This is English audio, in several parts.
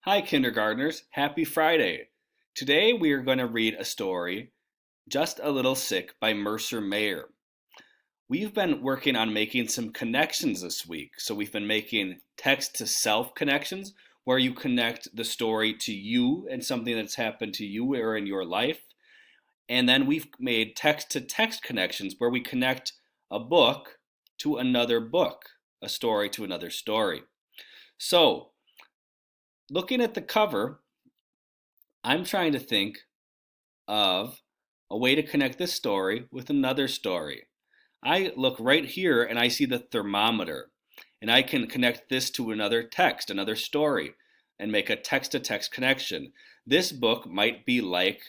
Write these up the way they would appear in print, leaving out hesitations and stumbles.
Hi, kindergartners. Happy Friday. Today we are going to read a story, Just a Little Sick by Mercer Mayer. We've been working on making some connections this week. So we've been making text to self connections where you connect the story to you and something that's happened to you or in your life. And then we've made text to text connections where we connect a book to another book, a story to another story. So, looking at the cover, I'm trying to think of a way to connect this story with another story. I look right here and I see the thermometer, and I can connect this to another text, another story, and make a text to text connection. This book might be like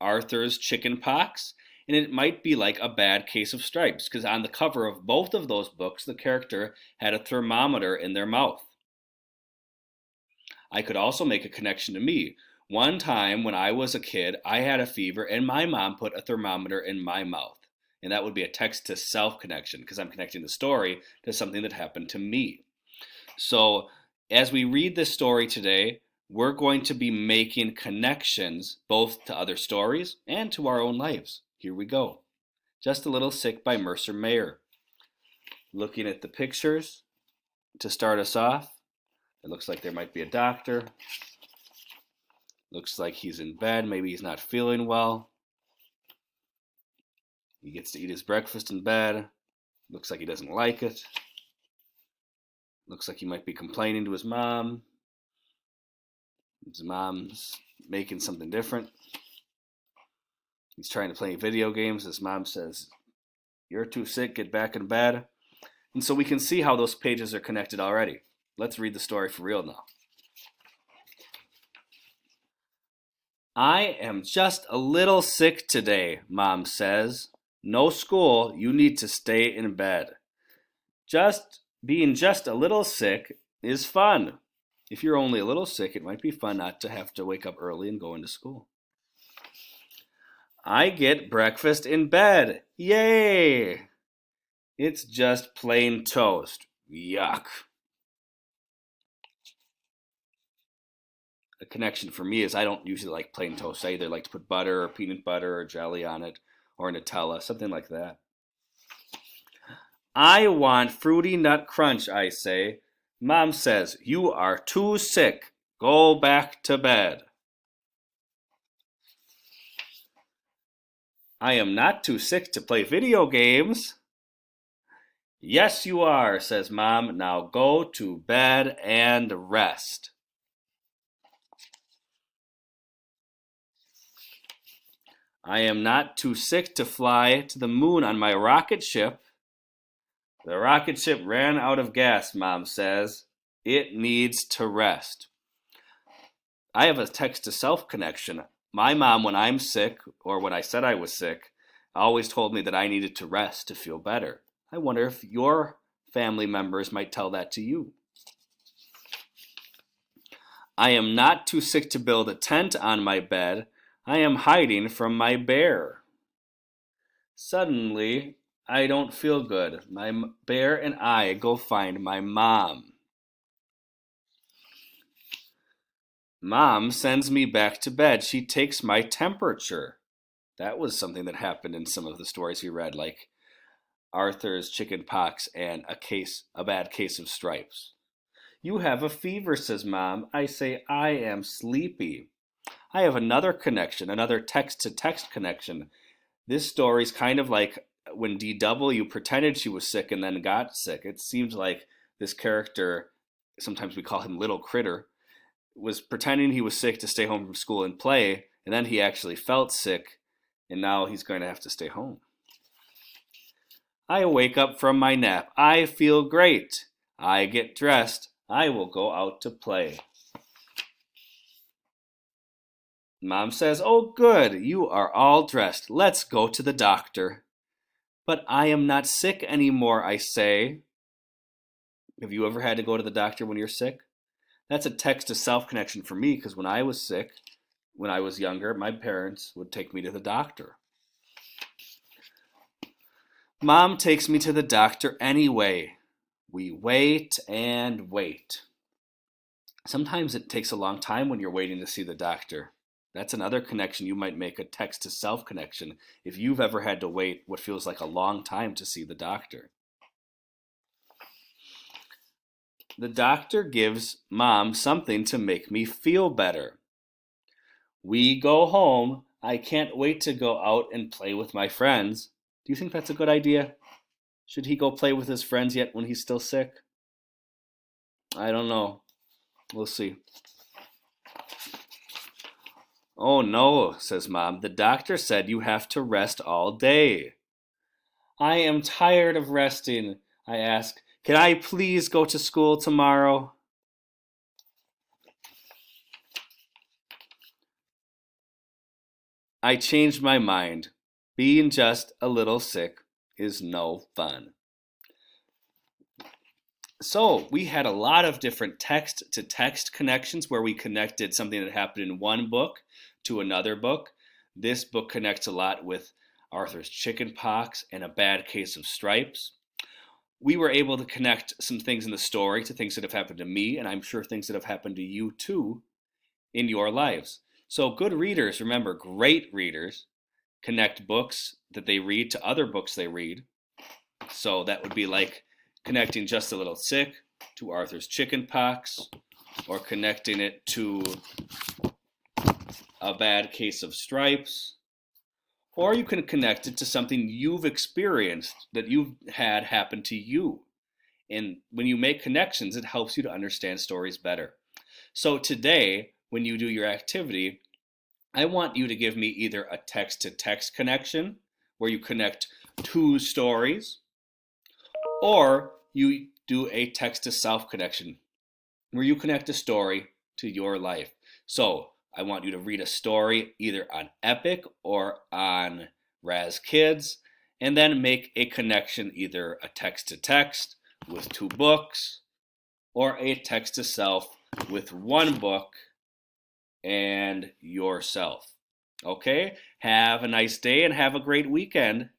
Arthur's Chicken Pox, and it might be like A Bad Case of Stripes, because on the cover of both of those books, the character had a thermometer in their mouth. I could also make a connection to me. One time when I was a kid, I had a fever and my mom put a thermometer in my mouth. And that would be a text to self connection because I'm connecting the story to something that happened to me. So as we read this story today, we're going to be making connections both to other stories and to our own lives. Here we go. Just a Little Sick by Mercer Mayer. Looking at the pictures to start us off, it looks like there might be a doctor. Looks like he's in bed. Maybe he's not feeling well. He gets to eat his breakfast in bed. Looks like he doesn't like it. Looks like he might be complaining to his mom. His mom's making something different. He's trying to play video games. His mom says, "You're too sick, get back in bed." And so we can see how those pages are connected already. Let's read the story for real now. I am just a little sick today, Mom says. No school, you need to stay in bed. Being just a little sick is fun. If you're only a little sick, it might be fun not to have to wake up early and go into school. I get breakfast in bed. Yay! It's just plain toast. Yuck. A connection for me is I don't usually like plain toast. I either like to put butter or peanut butter or jelly on it or Nutella, something like that. I want Fruity Nut Crunch, I say. Mom says, you are too sick. Go back to bed. I am not too sick to play video games. Yes, you are, says Mom. Now go to bed and rest. I am not too sick to fly to the moon on my rocket ship. The rocket ship ran out of gas, Mom says. It needs to rest. I have a text to self connection. My mom, when I'm sick, or when I said I was sick, always told me that I needed to rest to feel better. I wonder if your family members might tell that to you. I am not too sick to build a tent on my bed. I am hiding from my bear. Suddenly, I don't feel good. My bear and I go find my mom. Mom sends me back to bed. She takes my temperature. That was something that happened in some of the stories we read, like Arthur's Chicken Pox and a bad case of stripes. You have a fever, says Mom. I say, I am sleepy. I have another connection, another text to text connection. This story's kind of like when DW pretended she was sick and then got sick. It seems like this character, sometimes we call him Little Critter, was pretending he was sick to stay home from school and play, and then he actually felt sick, and now he's going to have to stay home. I wake up from my nap. I feel great. I get dressed. I will go out to play. Mom says, oh, good, you are all dressed. Let's go to the doctor. But I am not sick anymore, I say. Have you ever had to go to the doctor when you're sick? That's a text to self connection for me because when I was sick, when I was younger, my parents would take me to the doctor. Mom takes me to the doctor anyway. We wait and wait. Sometimes it takes a long time when you're waiting to see the doctor. That's another connection you might make, a text to self connection, if you've ever had to wait what feels like a long time to see the doctor. The doctor gives Mom something to make me feel better. We go home. I can't wait to go out and play with my friends. Do you think that's a good idea? Should he go play with his friends yet when he's still sick? I don't know. We'll see. Oh no, says Mom. The doctor said you have to rest all day. I am tired of resting, I ask. Can I please go to school tomorrow? I changed my mind. Being just a little sick is no fun. So we had a lot of different text-to-text connections where we connected something that happened in one book to another book. This book connects a lot with Arthur's chicken pox and A Bad Case of Stripes. We were able to connect some things in the story to things that have happened to me, and I'm sure things that have happened to you too in your lives. So good readers, remember, great readers, connect books that they read to other books they read. So that would be like connecting Just a Little Sick to Arthur's chicken pox, or connecting it to A Bad Case of Stripes. Or you can connect it to something you've experienced that you've had happen to you. And when you make connections, it helps you to understand stories better. So today, when you do your activity, I want you to give me either a text-to-text connection, where you connect two stories, or you do a text-to-self connection, where you connect a story to your life. So I want you to read a story either on Epic or on Raz Kids, and then make a connection, either a text-to-text with two books, or a text-to-self with one book and yourself. Okay? Have a nice day and have a great weekend.